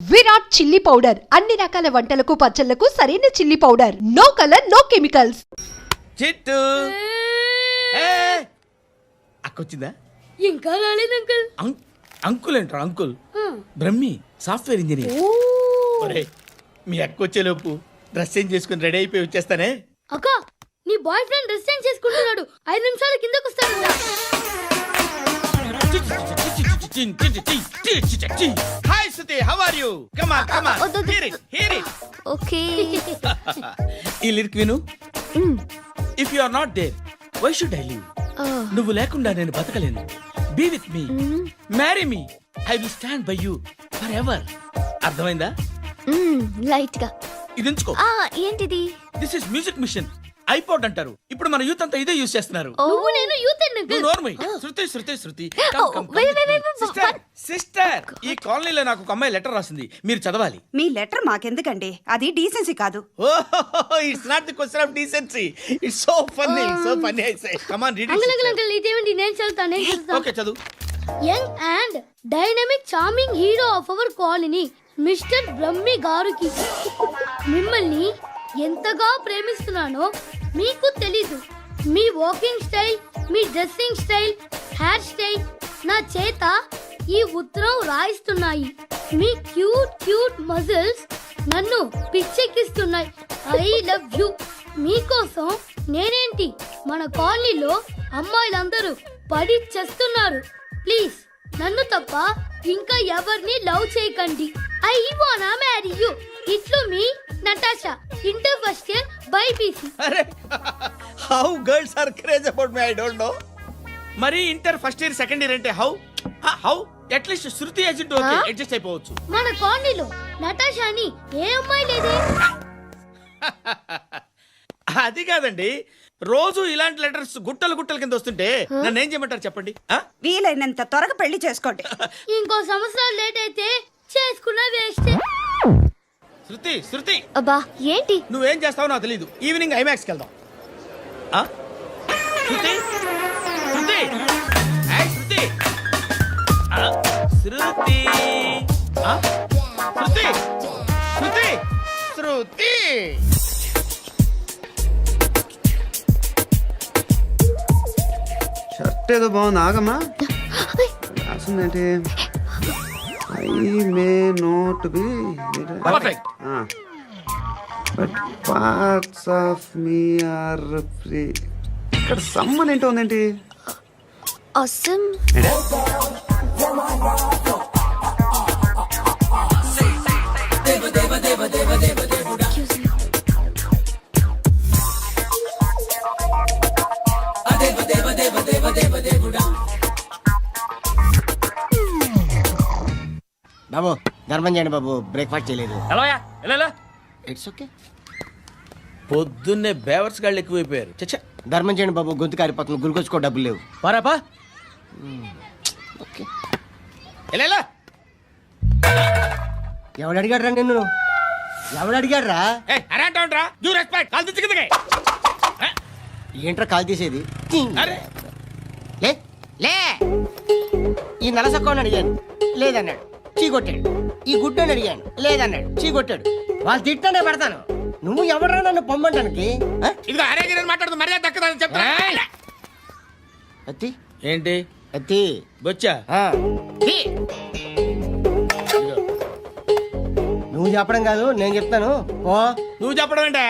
Virat chilli powder అన్ని రకాల వంటలకు పచ్చళ్లకు సరైన chilli powder. No colour no chemicals. Chittu అక్కొచ్చిందా? ఇంకా రాలేదు అంకుల్. అంకుల్ ఏంట్రా అంకుల్? Brahmi software engineer. ఒరే మీ అక్కొచ్చేలోపు డ్రెస్ చేంజ్ చేసుకుని రెడీ అయిపోయి వచ్చేస్తానే. అక్క నీ బాయ్ ఫ్రెండ్ డ్రెస్ చేంజ్ చేసుకుంటున్నాడు, 5 నిమిషాల కిందకు వస్తాడు. Hi Suthi, how are you? Come on come on, hear it. Okay. ఈ లిరిక్ విను. If you are not there why should I live? నువ్వు లేకుండా నేను బతకలేను. Be with me, marry me, I will stand by you for ever. అర్థమైందా? Light గా. ఇది ఉంచుకో. ఏంటిది? This is music machine, iPod అంటారు. ఇప్పుడు మన యూత్ అంతా ఇదే యూజ్ చేస్తున్నారు. నువ్వు నేను యూత్ నువ్వు నోర్మై. శృతి శృతి శృతి. సిస్టర్, ఈ కాలనీలో నాకు ఒక అమ్మాయి లెటర్ రాసింది, మీరు చదవాలి. మీ లెటర్ మాకెందుకండి, అది డీసెన్సీ కాదు. It's not the question of decency, it's so funny, so funny. I say come on read it. Uncle ఇదేంటి? నేను చదువుతాను. ఓకే చదువు. Young and dynamic charming hero of our colony mister Brahmi గారికి మిమ్మల్ని ఎంతగా ప్రేమిస్తున్నానో మీకు తెలీదు. మీ వాకింగ్ స్టైల్, మీ డ్రెస్సింగ్ స్టైల్, హెయిర్ స్టైల్ నా చేత ఈ ఉత్తరం రాయిస్తున్నాయి. మీ క్యూట్ క్యూట్ మజిల్స్ నన్ను పిచ్చెక్కిస్తున్నాయి. I love you. మీకోసం నేనేంటి, మన కాలనీలో అమ్మాయిలందరూ పడి చేస్తున్నారు. ప్లీజ్ నన్ను తప్ప ఇంకా ఎవరిని లవ్ చేయకండి. ఐ వానా మ్యారీ యూ. ఇట్లు మీ Natasha, inter first year BiPC. అరే how girls are craze about me, I don't know. మరి inter first year second year అంటే how how at least Shruti agent okay adjust అయిపోవచ్చు. మన కాలనీలో నటాషాని ఏ అమ్మాయి లేదే. అది కాదండి, రోజు ఇలాంటి లెటర్స్ గుట్టలు గుట్టల కింద వస్తుంటే నన్ను ఏం చేయమంటారు చెప్పండి? వీలైనంత త్వరగా పెళ్లి చేసుకోండి. ఇంకో సంవత్సరాలు లేట్ అయితే చేసుకున్న వేస్ట్. శృతి శృతి, అబ్బా ఏంటి? నువ్వేం చేస్తావో నాకు తెలీదు. ఈవినింగ్ ఐమాక్స్కి వెళ్దాం. శృతి శృతి, ఏయ్ శృతి, శృతి, శృతి, శృతి, శృతి. షర్ట్ ఏదో బాగుంది, ఆగమ్మా. రాసిందేంటి? I may not be but parts of me are free. ఇక్కడ సమ్మన్ ఏంటో ఉందేంటి? అసమ్. బాబు ధర్మం చేయండి బాబు, బ్రేక్ఫాస్ట్ చేయలేదు. It's okay. పొద్దున్నే బేవర్స్ గాళ్ళు ఎక్కువైపోయారు. చచ్చా, ధర్మం చేయండి బాబు, గొంతు కారిపోతుంది, గురికొచ్చుకో డబ్బులు లేవు. పారాపా. ఓకే. ఎలా ఎవడు అడిగాడు రా నిన్ను? ఎవడు అడిగాడు రా? ఏంట్రా కాల్ తీసేది? లే లే. ఈ నలసక్కని అడిగాను, లేదన్నాడు, చీ కొట్టాడు. ఈ గుడ్డని అడిగాను, లేదన్నాడు, చీ కొట్టాడు. వాళ్ళు తిట్టానే పెడతాను. నువ్వు ఎవడరా నన్ను పొమ్మంటానికి? అత్తి ఏంటి? అత్తి బొచ్చా? నువ్వు చెప్పడం కాదు, నేను చెప్తాను. ఓ నువ్వు చెప్పడం ఏంటా?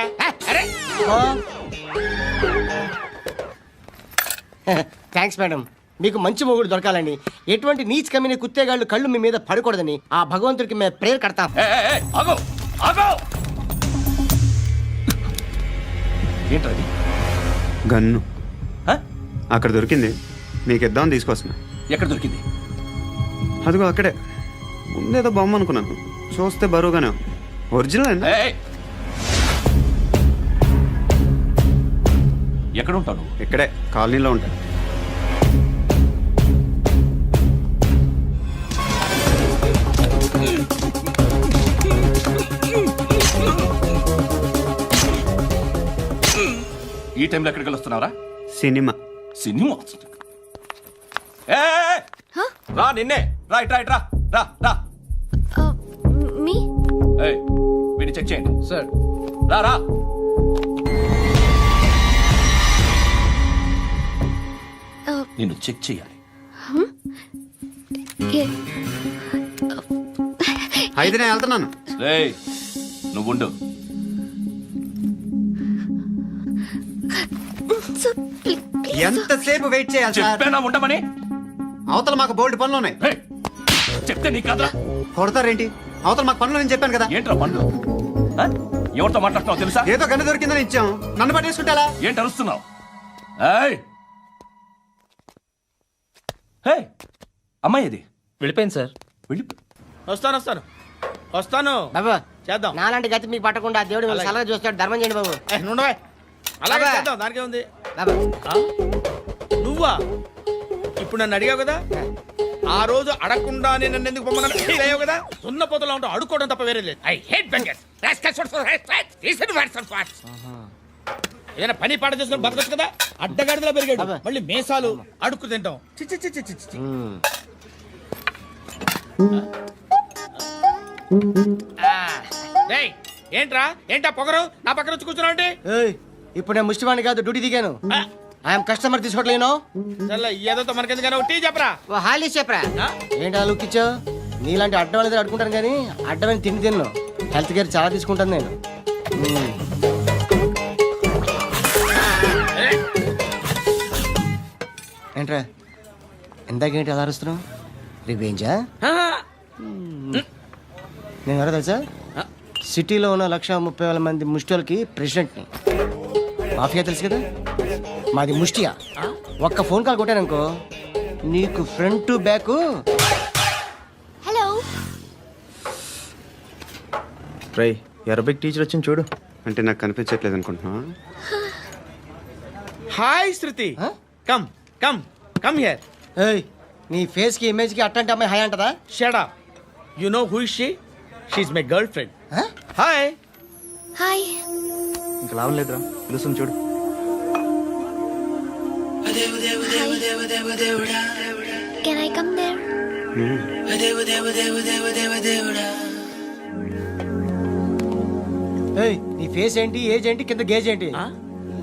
Thanks madam. మీకు మంచి మొగుడు దొరకాలని, ఎటువంటి నీచ్ కమ్మిన కుత్తేగాళ్ళు కళ్ళు మీ మీద పడకూడదని ఆ భగవంతుడికి మేము ప్రేయర్ కడతాం. ఏంటది? గన్ను అక్కడ దొరికింది, మీకు ఇద్దామని తీసుకొస్తున్నా. ఎక్కడ దొరికింది? అదిగో అక్కడే. ముందేదో బొమ్మ అనుకున్నాను, చూస్తే బరువుగానే ఒరిజినల్ అండి. ఎక్కడ ఉంటాను? ఇక్కడే కాలనీలో ఉంటాను. ఈ టైంలో ఎక్కడికి వస్తున్నారా? సినిమా. సినిమా వస్తుంది. రా నిన్నే, రా ఇట్రా ఇట్రా, రా రా. చెక్ చేయండి సార్ రా రా నిన్ను చెక్ చేయాలి. అయితే నేను వెళ్తున్నాను. రేయ్ నువ్వు ఉండు. ఎంతసేపు వెయిట్ చేయాలి సార్? చెప్పేనా ఉండమని? అవతల మాకు బోల్డ్ పనులు ఉన్నాయి. రేయ్, చెప్తే నీకు కదరా? కొడతారేంటి? అవతల మాకు పనులు నేను చెప్పాను కదా. ఏంట్రా పండు? ఆ? ఎవరితో మాట్లాడుతున్నావు తెలుసా? ఏదో గన్ను దొరికిందని ఇచ్చాం, నన్ను పట్టేసుకుంటా. ఏంటి అరుస్తున్నావు? ఏయ్ హే అమ్మాయి ఇది వెళ్ళిపోయింది సార్. వెళ్ళి వస్తాను బాబు చేద్దాం. నాలాంటి గతి మీకు పట్టకుండా దేవుడు మిమ్మల్ని సలహా చూస్తాడు. ధర్మం చేయండి బాబు. నుండవే అలాగే అబ్బా. చేద్దాం, దానికే ఉంది. బాబు నువ్వా ఇప్పుడు నన్ను అడిగావు కదా, ఆ రోజు అడగకుండానే నన్ను ఎందుకు పొమ్మన్నాను ఫీల్ అయ్యావు కదా. సున్న పోతలో ఉంటావు, అడుక్కోవడం తప్ప వేరే లేదు. I hate bangers. ఏదైనా పని పాట చేసుకుని బతకొచ్చు కదా. అడ్డగాడిదలా పెరిగాడు, మళ్ళీ మేసాలు అడుక్కు తింటాం. చి చి చి చి చి చి. రేయ్, ఏంటా పొగరు నా పక్కన వచ్చి కూర్చున్నావు అంటే? ఏయ్, ఇప్పుడు నేను ముష్టివాణి కాదు, డ్యూటీ దిగాను. ఐఎమ్ కస్టమర్ తీసుకోవట్లేను. ఏదో మనకెందుకైనా టీ చెప్పరా. ఓ హాలీస్ చెప్పరా. ఆ? ఏంటి అలా లుక్ ఇచ్చావు? నీలాంటి అడ్డం వాళ్ళ దగ్గర అడుకుంటాను కానీ అడ్డమైన తిండి తిన్ను. హెల్త్ కేర్ చాలా తీసుకుంటాను నేను. ఏంట్రా ఇందాకేంటి అలా అరుస్తున్నావు? రివేంజా? నేను ఎవరో తెలుసా? సిటీలో ఉన్న 130,000 మంది ముష్టిలకి ప్రెసిడెంట్ని. మాఫియా తెలుసు కదా, మాది ముష్టియా. ఒక్క ఫోన్ కాల్ కొట్టాననుకో నీకు ఫ్రంట్ టు బ్యాక్. హలో. రై అరబిక్ టీచర్ వచ్చింది చూడు. అంటే నాకు కనిపించట్లేదు అనుకుంటున్నా. Hi Shruti, come come come here. ఏయ్, నీ ఫేస్ కి ఇమేజ్ కి అట్టంటే అమ్మాయి హాయ్ అంటదా? Shut up. You know who is she? She is my girlfriend. Hi. Hi. ఇంకా లాభం లేదురా, పిలుస్తుంది చూడు. Can I come there? ఏయ్, నీ ఫేస్ ఏంటి, ఏజ్ ఏంటి, కింద గేజ్ ఏంటి?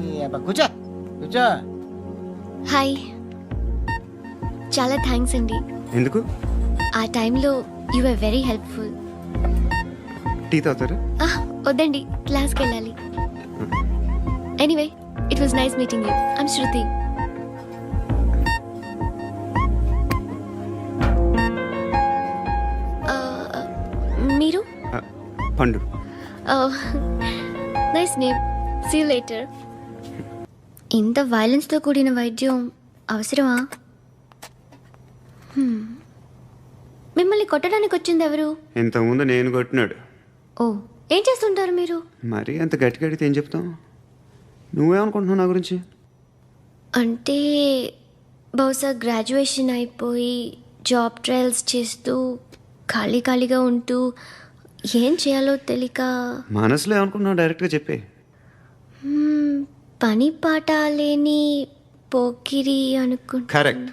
ఈ అబ్బా, కూర్చో కూర్చో. హాయ్, చాలా థ్యాంక్స్ అండి. ఎందుకు? ఆ టైంలో you are very helpful. Tea తాగుతారా? వద్దండి, క్లాస్కి వెళ్ళాలి. Anyway, it was nice meeting you. I'm Shruti. మీరు? Pandu. Nice name. See you later. ఇంత వైలెన్స్తో కూడిన వైద్యం అవసరమా? మిమ్మల్ని కొట్టడానికి వచ్చింది ఎవరు? ఇంతకుముందు నేను కొట్టినాడు. ఓ, ఏం చేస్తుంటారు మీరు? మరీ అంత గట్టి గడితే ఏం చెప్తాం? నువ్వేమనుకుంటున్నావు నా గురించి? అంటే బహుశా గ్రాడ్యుయేషన్ అయిపోయి జాబ్ ట్రయల్స్ చేస్తూ ఖాళీగా ఉంటూ ఏం చేయాలో తెలియక. మనసులో ఏమనుకుంటున్నావు డైరెక్ట్గా చెప్పే. పని పాట లేని పోకిరి అనుకుంటా. కరెక్ట్,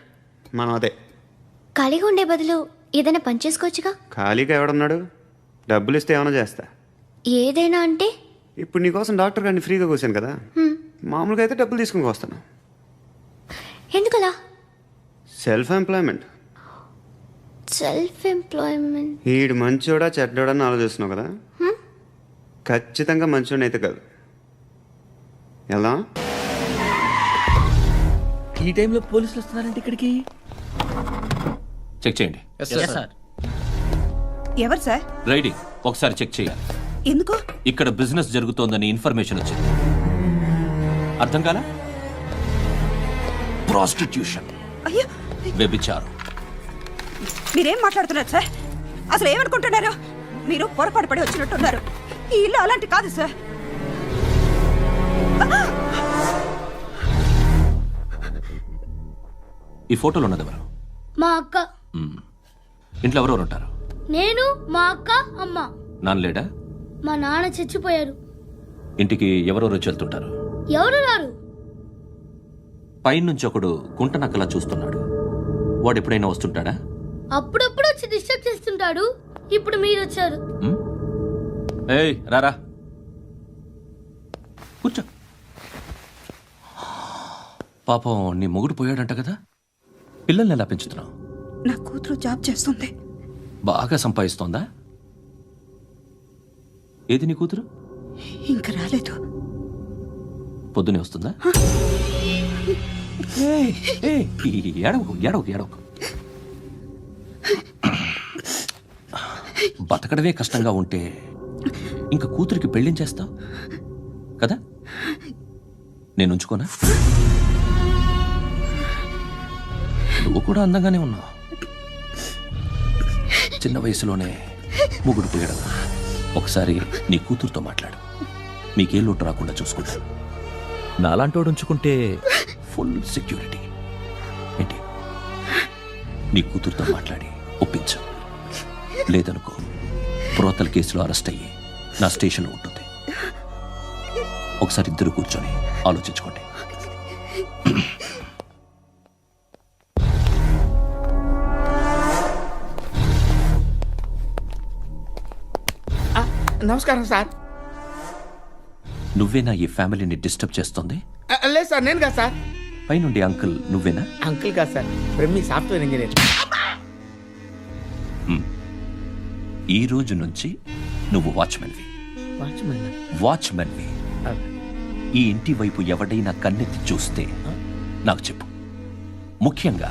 మనం అదే. ఖాళీగా ఉండే బదులు ఏదైనా పని చేసుకోవచ్చుగా. ఖాళీగా ఎవడన్నాడు? డబ్బులు ఇస్తే ఏమైనా చేస్తా. ఏదైనా అంటే? ఇప్పుడు నీకోసం డాక్టర్ గారిని ఫ్రీగా కూర్చాను కదా, మామూలుగా అయితే డబ్బులు తీసుకుని వస్తాను. ఎందుకలా? Self employment. Self employment. ఈడు మంచోడా చెడ్డోడా అని ఆలోచిస్తున్నావు కదా. ఖచ్చితంగా మంచోడని అయితే కాదు. ఎలా? ఈ టైంలో పోలీసులు వస్తున్నారంటే ఇక్కడికి. చెక్ చేయండి. ఎవరు సార్? రైడింగ్ ఒకసారి చెక్ చేయాలి. ఎందుకు? ఇక్కడ బిజినెస్ జరుగుతోందని ఇన్ఫర్మేషన్ వచ్చింది. అర్థం కాలా? ప్రాస్టిట్యూషన్, అయ్యో, వ్యభిచారం. మీరేం మాట్లాడుతున్నారు సార్? అసలు ఏమనుకుంటున్నారు? మీరు పొరపాటు పడి వచ్చినట్టున్నారు. ఈ ఇల్లు అలాంటి కాదు సార్. ఈ ఫోటోలో ఉన్నది ఎవరు? మా అక్క. ఇంట్లో ఎవరెవరు ఉంటారు? నేను, మా అక్క, అమ్మ. నాన్న లేడా? మా నాన్న చచ్చిపోయారు. ఇంటికి ఎవరెవరు వచ్చి వెళ్తుంటారు? ఎవరు రారు. పైనుంచి ఒకడు గుంట నక్కలా చూస్తున్నాడు. వాడు ఎప్పుడైనా వస్తుంటాడా? అప్పుడప్పుడు వచ్చి డిస్టర్బ్ చేస్తుంటాడు. ఇప్పుడు మీరు వచ్చారు. ఏయ్ రారా కూర్చో. పాపం నీ మొగుడు పోయాడంట కదా, పిల్లల్ని ఎలా పెంచుతున్నావు? నా కూతురు జాబ్ చేస్తుంది. బాగా సంపాదిస్తోందా? ఏది నీ కూతురు? ఇంకా రాలేదు. పొద్దునే వస్తుందా? ఏయ్, ఏయ్, ఏడవకు ఏడవకు ఏడవకు. బతకడమే కష్టంగా ఉంటే ఇంకా కూతురికి పెళ్ళించేస్తావు కదా? నేను ఉంచుకోనా? నువ్వు కూడా అందంగానే ఉన్నావు. చిన్న వయసులోనే ముగ్గురు పోయడం. ఒకసారి నీ కూతురుతో మాట్లాడు, మీకే లోటు రాకుండా చూసుకుంటా. నాలాంటోడు ఉంచుకుంటే ఫుల్ సెక్యూరిటీ. ఏంటి, నీ కూతురుతో మాట్లాడి ఒప్పించు. లేదనుకో ప్రోతల కేసులో అరెస్ట్ అయ్యి నా స్టేషన్లో ఉంటుంది. ఒకసారి ఇద్దరు కూర్చొని ఆలోచించుకోండి. నమస్కారం సార్. నువ్వేనా ఈ ఫ్యామిలీని డిస్టర్బ్ చేస్తోంది? లేదు సార్, నేను కాదు సార్. పైనుండి అంకుల్ నువ్వేనా? అంకుల్ కాదు సార్, బ్రహ్మి సాఫ్ట్వేర్ ఇంజనీర్. ఈ రోజు నుంచి నువ్వు వాచ్మెన్వి. వాచ్మెన్వి. ఈ ఇంటి వైపు ఎవడైనా కన్నెత్తి చూస్తే నాకు చెప్పు. ముఖ్యంగా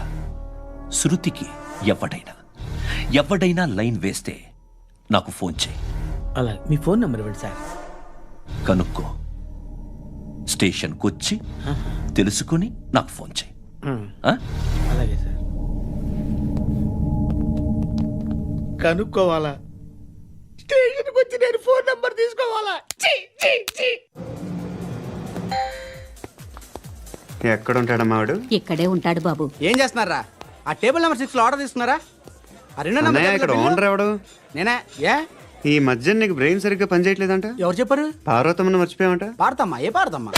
శృతికి ఎవడైనా లైన్ వేస్తే నాకు ఫోన్ చేయి. అలా మీ ఫోన్ నెంబర్ ఇవ్వండి సార్. కనుక్కో, స్టేషన్కి వచ్చి తెలుసుకుని నాకు ఫోన్ చేయి. ఆ? అలాగే సార్. కనుక్కోవాలా? స్టేషన్కి వచ్చి నేను ఫోన్ నంబర్ తీసుకోవాలా? ఎక్కడ ఉంటాడమ్మా వాడు? ఇక్కడే ఉంటాడు బాబు. ఏం చేస్తున్నారా? ఆ టేబుల్ నెంబర్ 6 లో ఆర్డర్ తీసుకున్నారా? ఆ రెండో నెంబర్ అన్నయ్య, ఇక్కడ ఓనర్ ఎవడు? నేనే. ఏ ఈ మధ్య నీకు బ్రెయిన్ సరిగ్గా పనిచేయట్లేదంట. ఎవరు చెప్పారు? పార్వతమ్మను మర్చిపోయామంట. పాడతామ్మా? ఏ పాడతామ్మా?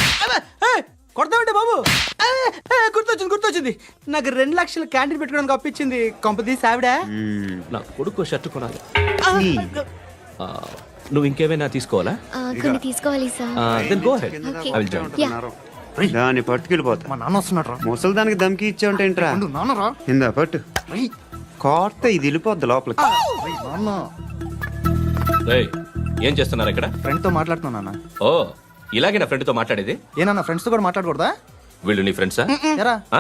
కొడతామంటే బాబు. గుర్తొచ్చింది. నాకు 2 లక్షలు క్యాంటీన్ పెట్టుకోవడానికి అప్పించింది కొంపదీసి ఆవిడ. నా కొడుకు షర్ట్ కొనాలి. నువ్వు ఇంకేమైనా తీసుకోవాలా? కొన్ని తీసుకోవాలి sir. Then go ahead. Okay. I will join. దాన్ని పట్టుకెళ్ళిపోతా. మా నాన్న వస్తున్నాడు. ముసలి దానికి దమ్కి ఇచ్చావంటే ఏంట్రా? నాన్నరా ఇందా పట్టు. కోర్త ఇది వెళ్ళిపోద్ది లోపలికి. నాన్న రేయ్, ఏం చేస్తున్నారు ఇక్కడ? ఫ్రెండ్ తో మాట్లాడుతున్నా నాన్న. ఓ, ఇలాగే నా ఫ్రెండ్తో మాట్లాడేది? ఏనా ఫ్రెండ్స్ తో కూడా మాట్లాడకూడదా? వీళ్ళు నీ ఫ్రెండ్సా? ఎరా ఆ?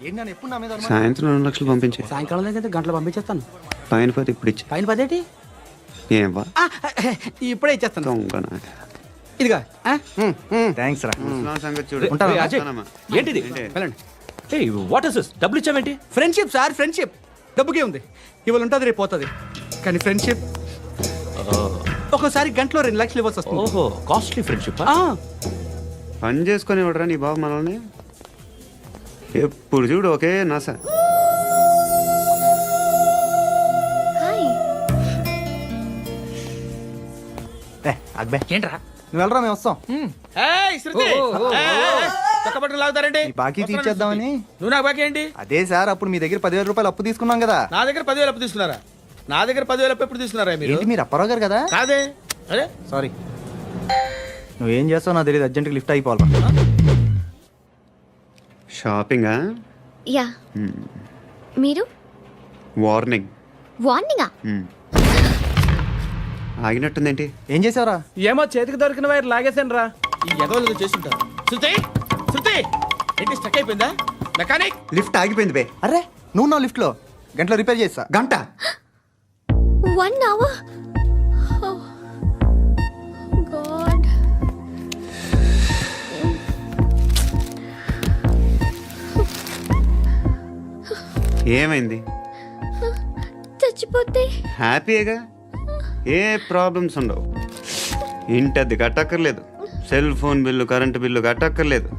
ఏంటి నాన్న ఎప్పుడు నా మీద అనుమానం? సాయంత్రం 2 లక్షలు పంపించే. సాయంకాలం దగ్గర గంటలు పంపించేస్తాను. పైన పది ఇప్పుడు ఇచ్చే. పైన 10 ఏంటి? ఏం వా ఇప్పుడే ఇచ్చేస్తాను. దొంగ. ఇదిగా థ్యాంక్స్ రా. ముసలాం సంగతి చూడు. ఉంటావా? రేయ్, అజయ్, వస్తానమ్మా. ఏంటిది? వెళ్ళండి. ఏయ్, వాట్ ఇస్ దిస్? డబ్బులు ఇచ్చావేంటి? Friendship sir, friendship. డబ్బుకే ఉంది, ఇవాళ ఉంటుంది రేపు పోతుంది. కానీ ఫ్రెండ్షిప్ ఒక్కోసారి గంటలో 2 లక్షలు ఇవ్వాల్సి వస్తుంది. ఓహో, కాస్ట్లీ ఫ్రెండ్షిప్. పని చేసుకొని ఇవ్వడరా నీ బాబు మనల్ని? ఎప్పుడు చూడు ఒకే నాస. హాయ్. అక్బే ఏంట్రా? నువ్వు వెళ్ళరా, మేము వస్తాం. శృతి, చక్కబట్టలు లాగుతారండి. ఈ బాకీ తీర్చేద్దామని. నువ్వు నాకు బాకీ ఏంటి? అదే సార్, అప్పుడు మీ దగ్గర 10,000 రూపాయలు అప్పు తీసుకున్నాం కదా. నా దగ్గర 10,000 అప్పు తీసుకున్నారా? నా దగ్గర 10,000 అప్పు ఎప్పుడు తీసుకున్నారా మీరు? ఏంటి మీరు అప్పారావు గారు కదా? కాదే. అరే సారీ. నువ్వేం చేస్తావు నాకు తెలియదు, అర్జెంట్గా లిఫ్ట్ అయిపోవాలి. షాపింగా? యా. మీరు? వార్నింగ్. వార్నింగా? ఆగినట్టుందేంటి? ఏం చేసావురా? ఏమో చేతికి దొరికిన వైర్ లాగేసాను రా. ఈ ఎగవలు చేస్తుంటారు. శృతి, శృతి, ఏంటి స్టక్ అయిపోయిందా? మెకానిక్. లిఫ్ట్ ఆగిపోయింది బే. అరే నువ్వు నా లిఫ్ట్లో గంటలో రిపేర్ చేస్తా. గంట 1 hour? Oh, God. ఏమైంది? చచ్చిపోతే? హ్యాపీగా, ఏ ప్రాబ్లమ్స్ ఉండవు. ఇంటి అద్దె కట్టక్కర్లేదు, cell phone bill, current bill కట్టక్కర్లేదు,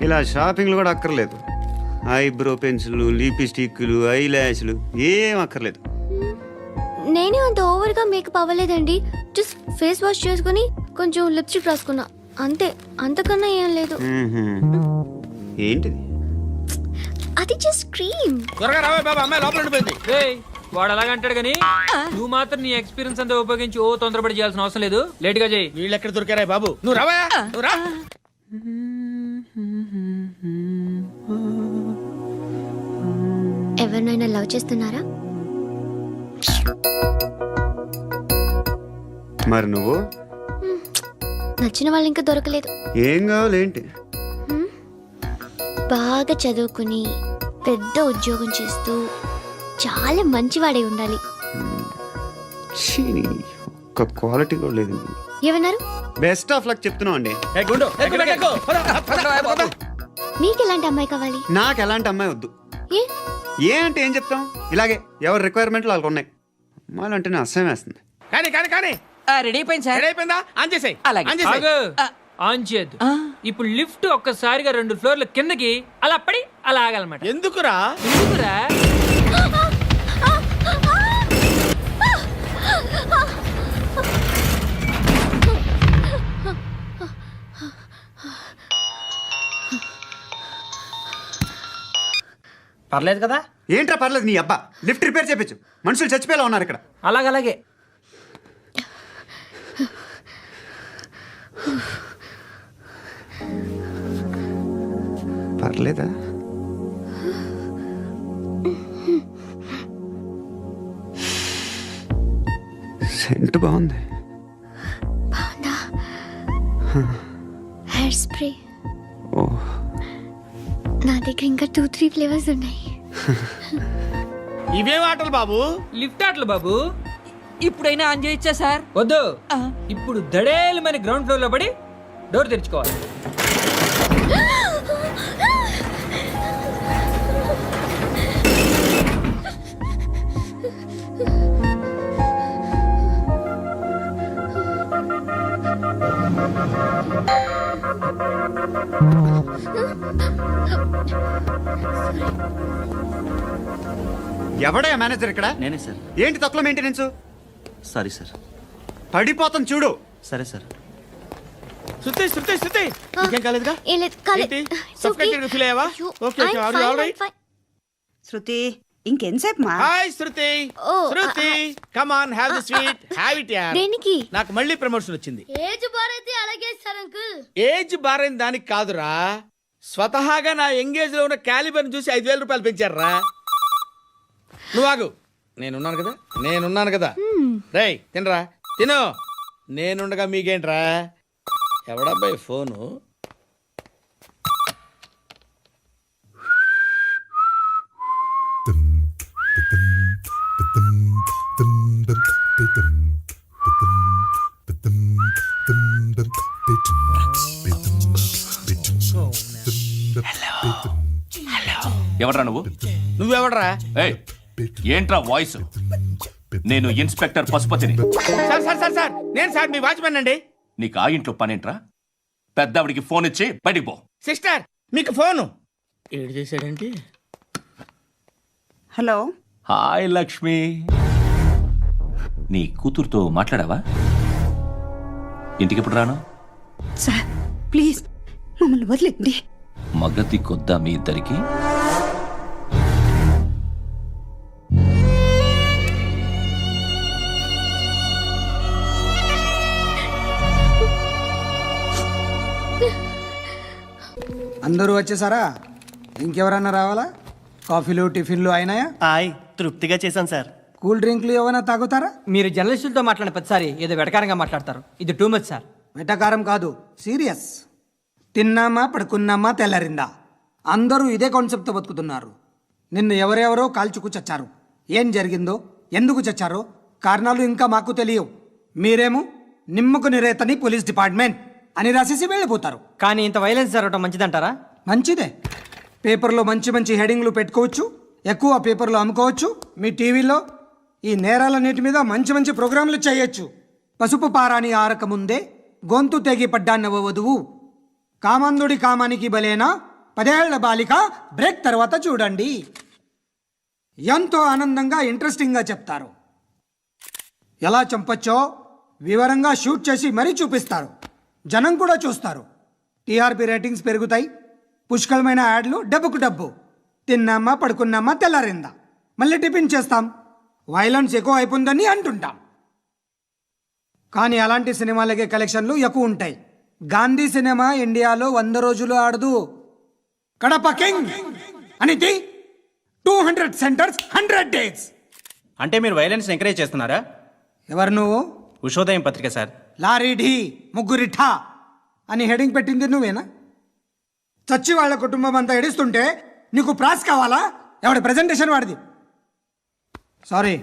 ఇలా షాపింగ్లు కూడా అక్కర్లేదు. ఐబ్రో పెన్సిల్, లిప్స్టిక్లు, ఐ ల్యాష్లు ఏం అక్కర్లేదు. నేనే అంత ఓవర్గా మేకప్ అవ్వలేదండి. జస్ట్ ఫేస్ వాష్ చేసుకుని కొంచెం లిప్స్టిక్ రాసుకున్నా అంతే, అంతకన్నా ఏం లేదు. ఏంటిది? అది జస్ట్ క్రీమ్. త్వరగా రావే బాబా, అమ్మాయి లోపల ఉండిపోయింది. వాడు అలాగంటాడు కానీ నువ్వు మాత్రం నీ ఎక్స్పీరియన్స్ అంతా ఉపయోగించి ఓ తొందరపడి చేయాల్సిన అవసరం లేదు. లేట్ గా చేయి. వీళ్ళు ఎక్కడ దొరికారా బాబు? నువ్వు రావా, నువ్వు రా. ఎవరినైనా లవ్ చేస్తున్నారా? మరి నువ్వు నచ్చిన వాళ్ళు ఇంకా దొరకలేదు. ఏం కావాలేంటి? బాగా చదువుకుని పెద్ద ఉద్యోగం చేస్తూ చాలా మంచివాడే ఉండాలి. ఛీ, ఒక్క క్వాలిటీ కూడా లేదు. ఏమన్నారు? బెస్ట్ ఆఫ్ లక్ చెప్తున్నావు అండి. ఏ గుండు, ఎక్కు, ఎక్కు. పద, పద, పద. మీకు ఎలాంటి అమ్మాయి కావాలి? నాకు ఎలాంటి అమ్మాయి వద్దు. ఏ ఏ అంటే ఏం చెప్తాం, ఇలాగే ఎవరి రిక్వైర్మెంట్లు వాళ్ళకు ఉన్నాయి. అమ్మాయిలు అంటేనే అసహ్యం వేస్తుంది. కానీ కానీ కానీ రెడీ అయిపోయింది సార్. రెడీ అయిపోయిందా? ఆన్ చేసేయ్. అలాగే. ఆన్ చేసేయ్. ఆగు. ఆన్ చేయద్దు. ఇప్పుడు లిఫ్ట్ ఒక్కసారిగా 2 ఫ్లోర్ల కిందకి అలా పడి అలా ఆగాలన్నమాట. ఎందుకురా? ఎందుకురా? పర్లేదు కదా? ఏంట్రా పర్లేదు నీ అబ్బా, లిఫ్ట్ రిపేర్ చేయించు. మనుషులు చచ్చిపోయేలా ఉన్నారు ఇక్కడ. అలాగే. పర్లేదా? సెంట్ బాగుంది. బాగుందా? Hair spray. ఓ, నా దగ్గర ఇంకా 2-3 ఫ్లేవర్స్ ఉన్నాయి. ఇవేం ఆటలు బాబు? లిఫ్ట్ ఆటలు బాబు. ఇప్పుడైనా ఆన్ చేయొచ్చా సార్? వద్దు. ఇప్పుడు దడేలు మన గ్రౌండ్ ఫ్లోర్ లో పడి డోర్ తెరుచుకోవాలి. ఎవడే మేనేజర్ ఇక్కడ? నేనే సార్. ఏంటి తక్కువ మెయింటెనెన్స్? Sorry sir. పడిపోతాం చూడు. సరే సార్. శృతి, శృతి, శృతి, ఇంకేం కాలేదుగా? ఏం లేదు, కాలేదు. ఏంటి? It's Suffocated గా feel అయ్యావా? అయ్యో, Okay, okay, I'm are you fine, all right? I'm fine. శృతి ఇంకెంతసేపు మా? Hi Shruti. Oh, Shruti, come on, have the sweet, have it యార్. దేనికి? నాకు మళ్ళీ ప్రమోషన్ వచ్చింది. ఏజ్ బారైతే అలాగే సార్ అంకుల్. ఏజ్ బారైన దానికి కాదురా, స్వతహాగా నా ఎంగేజ్ లో ఉన్న క్యాలిబర్ చూసి 5,000 రూపాయలు పెంచారా. నువ్వు ఆగు, నేనున్నాను కదా. రేయ్ తినరా, తిను. నేనుండగా మీకేంట్రా? ఎవడబ్బాయి ఫోను? ఎవడ్రా నువ్వు? నువ్వెవడరా? ఏయ్, ఏంట్రా వాయిస్? నేను ఇన్స్పెక్టర్ పశుపతిని. సార్ సార్ సార్ సార్, నేను సార్ మీ వాచ్మెన్ అండి. నీకు ఆ ఇంట్లో పనేంట్రా? పెద్దవిడికి ఫోన్ ఇచ్చి బయటికి పో. సిస్టర్, మీకు ఫోను. ఏడు చేశాడేంటి? హలో. హాయ్ లక్ష్మి. నీ కూతురుతో మాట్లాడావా? ఇంటికి ఎప్పుడు రాను? సార్ ప్లీజ్ మమ్మల్ని వదిలేండి. మగతి కొద్దా మీ ఇద్దరికి? అందరూ వచ్చేసారా? ఇంకెవరన్నా రావాలా? కాఫీలు టిఫిన్లు అయినాయా? తృప్తిగా చేశాను సార్. కూల్ డ్రింక్లు ఏమైనా తాగుతారా? మీరు జర్నలిస్టులతో మాట్లాడిన ప్రతిసారి ఏదో వెటకారంగా మాట్లాడతారు. ఇది టూ మచ్ సార్. వెటకారం కాదు, సీరియస్. తిన్నామా పడుకున్నామా తెల్లరిందా, అందరూ ఇదే కాన్సెప్ట్తో బతుకుతున్నారు. నిన్ను ఎవరెవరో కాల్చుకు చచ్చారు. ఏం జరిగిందో, ఎందుకు చచ్చారో కారణాలు ఇంకా మాకు తెలియవు. మీరేమో నిమ్మకు నిరేతని పోలీస్ డిపార్ట్మెంట్ అని రాసేసి వెళ్ళిపోతారు. కానీ ఇంత వైలెన్స్ జరగడం మంచిదంటారా? మంచిదే. పేపర్లో మంచి మంచి హెడింగ్లు పెట్టుకోవచ్చు, ఎక్కువ పేపర్లు అమ్ముకోవచ్చు. మీ టీవీలో ఈ నేరాలన్నిటి మీద మంచి మంచి ప్రోగ్రాంలు చేయొచ్చు. పసుపు పారాని ఆరకముందే గొంతు తెగి పడ్డాన్నవ వధువు, కామందుడి కామానికి బలేనా 10 ఏళ్ల బాలిక బ్రేక్ తర్వాత చూడండి. ఎంతో ఆనందంగా ఇంట్రెస్టింగ్గా చెప్తారు. ఎలా చంపచ్చో వివరంగా షూట్ చేసి మరీ చూపిస్తారు. జనం కూడా చూస్తారు. టీఆర్పీ రేటింగ్స్ పెరుగుతాయి. పుష్కలమైన యాడ్లు, డబ్బుకు డబ్బు. తిన్నామా పడుకున్నామా తెల్లారిందా, మళ్ళీ టిఫిన్ చేస్తాం. వైలెన్స్ ఎక్కువ అయిపోయిందని అంటుంటాం. కానీ అలాంటి సినిమాలకే కలెక్షన్లు ఎక్కువ ఉంటాయి. గాంధీ సినిమా ఇండియాలో 100 రోజులు ఆడదు. కడప కింగ్ అనితి 200 సెంటర్స్ 100 డేస్. అంటే మీరు వైలెన్స్ ఎంకరేజ్ చేస్తున్నారా? ఎవరు నువ్వు? ఉషోదయం పత్రిక సార్. లారీ ఢీ ముగ్గురి ఠా అని హెడింగ్ పెట్టింది నువ్వేనా? చచ్చి వాళ్ళ కుటుంబం అంతా ఎడుస్తుంటే నీకు ప్రాస్ కావాలా? ఎవడి ప్రెజెంటేషన్ వాడిది. సారీ,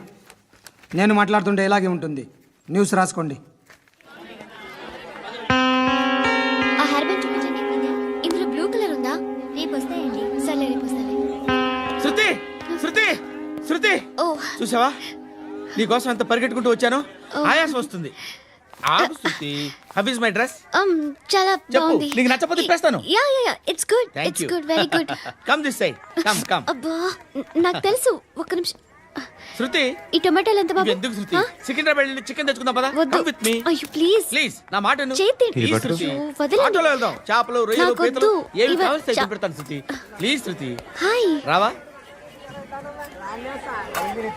నేను మాట్లాడుతుంటే ఇలాగే ఉంటుంది. న్యూస్ రాసుకోండి. ఆ హెయిర్ బ్యాండ్ చూపించండి. ఇందులో బ్లూ కలర్ ఉందా? రేపు వస్తాయండి. సరే రేపు వస్తాయి. శృతి శృతి శృతి ఓ చూసావా నీకోసం ఎంత పరిగెట్టుకుంటూ వచ్చాను. ఆయాసం వస్తుంది. ఆగు Shruti. How is my dress? చాలా చెప్పు. బాగుంది. నీకు నచ్చకపోతే తిప్పేస్తాను. Yeah yeah yeah it's good. Thank it's you. Good. Very good. Come this side. Come come. అబ్బా నాకు తెలుసు. ఒక్క నిమిషం. శృతి ఈ టొమాటోలు ఎంత బాబు? ఎందుకు శృతి? సికింద్రాబాద్ వెళ్ళి చికెన్ తెచ్చుకుందాం పదా. వద్దు. కమ్ విత్ మీ అయ్యో ప్లీజ్ ప్లీజ్. నా మాట విను. చేతి Please, శృతి. వదలండి. ఆటోలో వెళ్దాం. చేపలు రొయ్యలు నాకు పీతలు వద్దు. ఏమి ఇవ- కావాలి చా- పెడతాను శృతి. Please Shruti hi. రావా.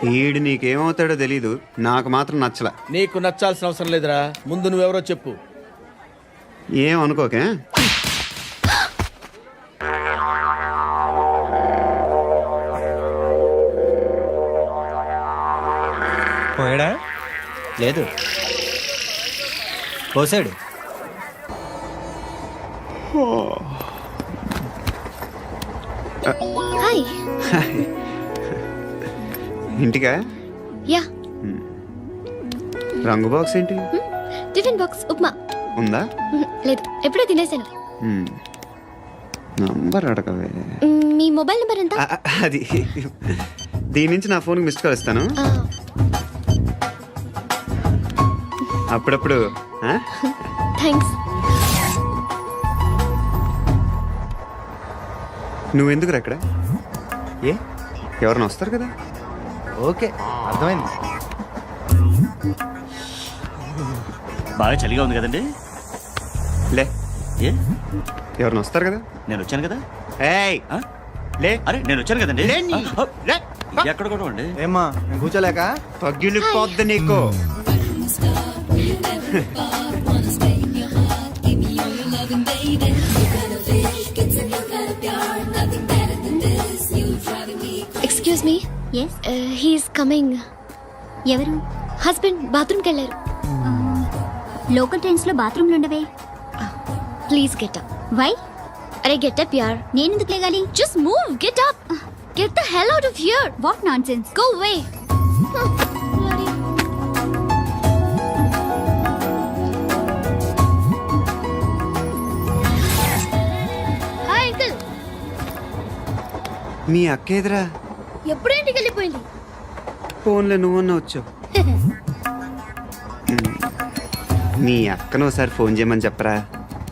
ఈడు నీకేమవుతాడో తెలీదు, నాకు మాత్రం నచ్చలా. నీకు నచ్చాల్సిన అవసరం లేదురా. ముందు నువ్వెవరో చెప్పు. ఏం అనుకోకే. పోయాడా? లేదు, పోసాడు. హాయ్. ఇంటికా? యా రంగు బాక్స్ ఏంటి? Tiffin box upma. ఉందా? లేదు, ఎప్పుడో తినేసాను. నంబర్ అడగవే. మీ మొబైల్ నెంబర్ ఎంత? అది దీని నుంచి నా ఫోన్కి మిస్డ్ కాల్ ఇస్తాను. అప్పుడప్పుడు. థ్యాంక్స్. నువ్వెందుకు అక్కడ? ఏ ఎవరైనా వస్తారు కదా. ఓకే, అర్థమైంది. బాగా చలిగా ఉంది కదండి. లే, ఏ ఎవరైనా వస్తారు కదా. నేను వచ్చాను కదా. ఏయ్ ఆ? లే. అరే నేను వచ్చాను కదండి. లేని. లే. ఎక్కడ కూడా అండి. ఏమ్మా నేను కూర్చోలేక? పగిలిపోద్ది నీకు. Excuse me. Yes he's coming. ఎవరు? హస్బెండ్ బాత్రూమ్కి వెళ్ళారు. లోకల్ ట్రైన్స్ లో బాత్రూమ్లు ఉండవే. Please get up. వై? అరే గెట్ అప్ యార్. నేను ఎందుకు లేగాలి? Just move. Get up. Get the hell out of here. What nonsense. Go away. Hi uncle. మీ అక్క ఎదురా? ఎప్పుడు ఇంటికి వెళ్ళిపోయింది? ఫోన్లో నువ్వన్నా వచ్చావు. మీ అక్కను ఒకసారి ఫోన్ చేయమని చెప్పరా.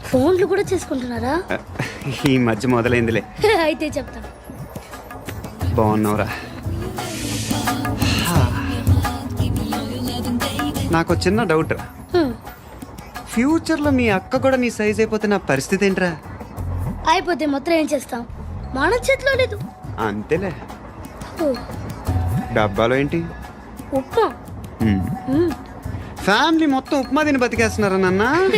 ఫోన్లు కూడా చేసుకుంటున్నారా? ఈ మధ్య మొదలైందిలే. అయితే చెప్తా. బాగున్నావురా. నాకు చిన్న డౌట్ రా. ఫ్యూచర్లో మీ అక్క కూడా నీ సైజ్ అయిపోతే నా పరిస్థితి ఏంట్రా? అయిపోతే మొత్తం ఏం చేస్తాం? మన చేతిలో లేదు. అంతేలే. ఓ, డబ్బాలో ఏంటి? ఉప్మా. ఫ్యామిలీ మొత్తం ఉప్మా తిని బతికేస్తున్నారా నాన్న?